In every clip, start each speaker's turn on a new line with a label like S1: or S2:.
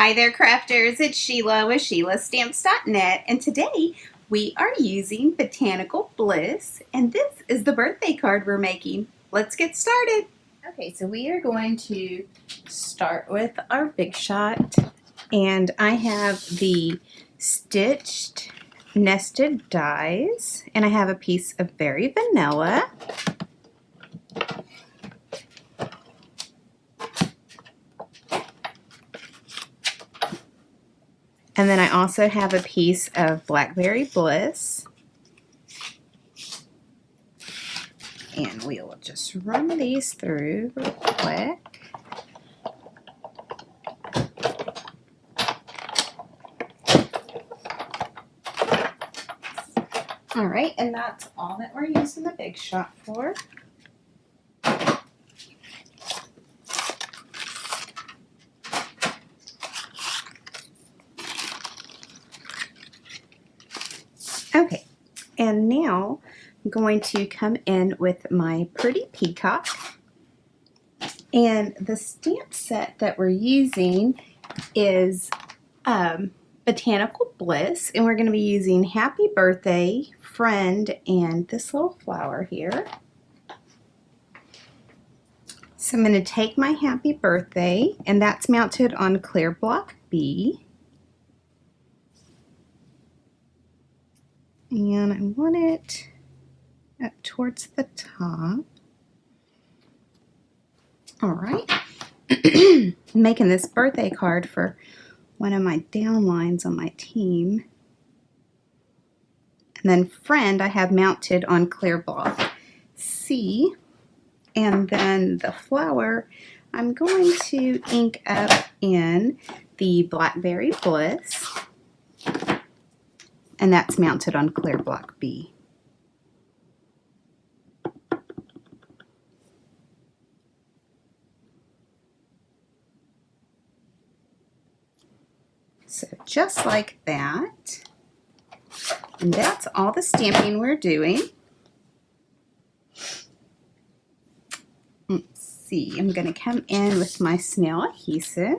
S1: Hi there, crafters. It's Sheila with SheilaStamps.net, and today we are using Botanical Bliss, and this is the birthday card we're making. Let's get started. Okay, so we are going to start with our Big Shot, and I have the stitched nested dies, and I have a piece of Berry Vanilla. And then I also have a piece of Blackberry Bliss. And we will just run these through real quick. All right, and that's all that we're using the Big Shot for. Okay, and now I'm going to come in with my Pretty Peacock. And the stamp set that we're using is Botanical Bliss, and we're going to be using Happy Birthday, Friend, and this little flower here. So I'm going to take my Happy Birthday, and that's mounted on clear block B. And I want it up towards the top. All right. I'm making this birthday card for one of my downlines on my team. And then Friend I have mounted on clear block C. And then the flower I'm going to ink up in the Blackberry Bliss. And that's mounted on clear block B. So just like that. And that's all the stamping we're doing. Let's see, I'm going to come in with my snail adhesive.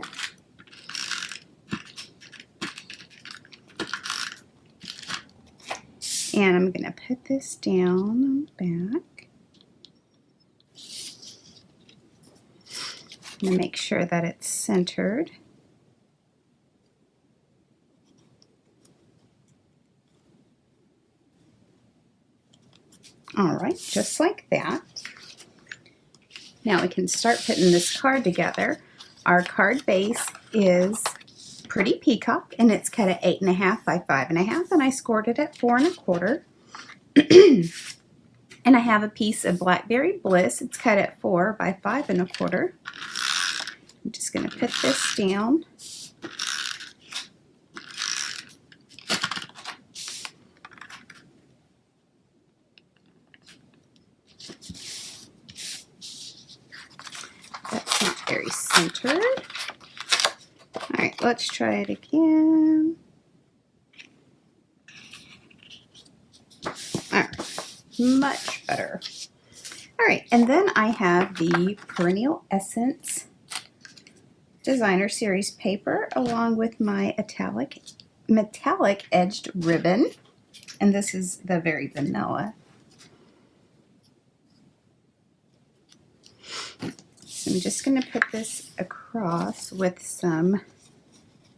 S1: And I'm going to put this down on the back. I'm going to make sure that it's centered. All right, just like that. Now we can start putting this card together. Our card base is Pretty Peacock, and it's cut at 8.5 by 5.5, and I scored it at 4 1/4. And I have a piece of Blackberry Bliss. It's cut at 4 by 5 1/4. I'm just going to put this down. That's not very centered. All right, let's try it again. All right, much better. All right, and then I have the Perennial Essence Designer Series paper along with my metallic edged ribbon, and this is the Very Vanilla. So I'm just going to put this across with some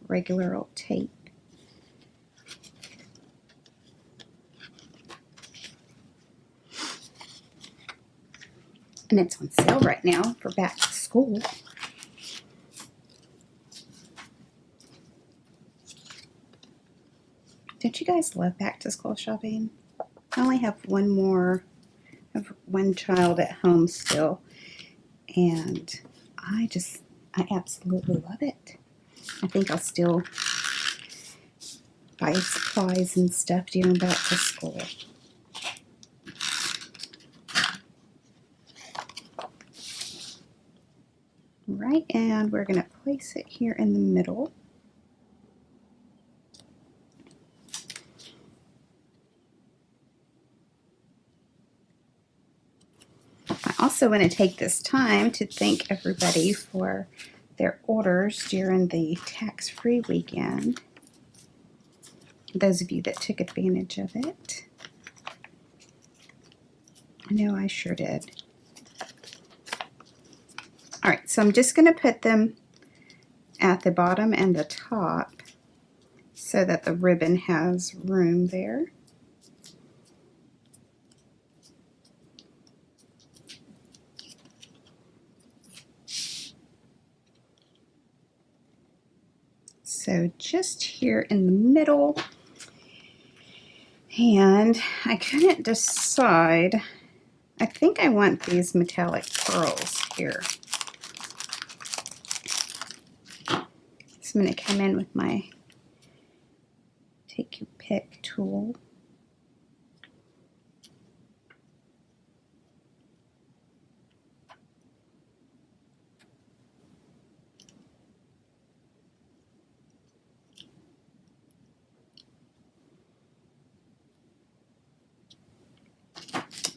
S1: regular old tape. And it's on sale right now for back to school. Don't you guys love back to school shopping? I only have one child at home still, and I absolutely love it. I think I'll still buy supplies and stuff during back to school. Right, and we're going to place it here in the middle. I also want to take this time to thank everybody for their orders during the tax-free weekend. Those of you that took advantage of it. I know I sure did. All right, so I'm just going to put them at the bottom and the top so that the ribbon has room there. So just here in the middle, and I couldn't decide. I think I want these metallic pearls here. So I'm going to come in with my take your pick tool.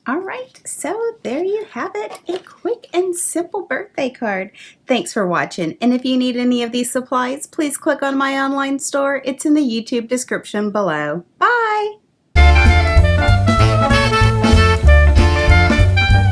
S1: All right, so there you have it, a quick and simple birthday card. Thanks for watching, and if you need any of these supplies, please click on my online store. It's in the YouTube description below. Bye!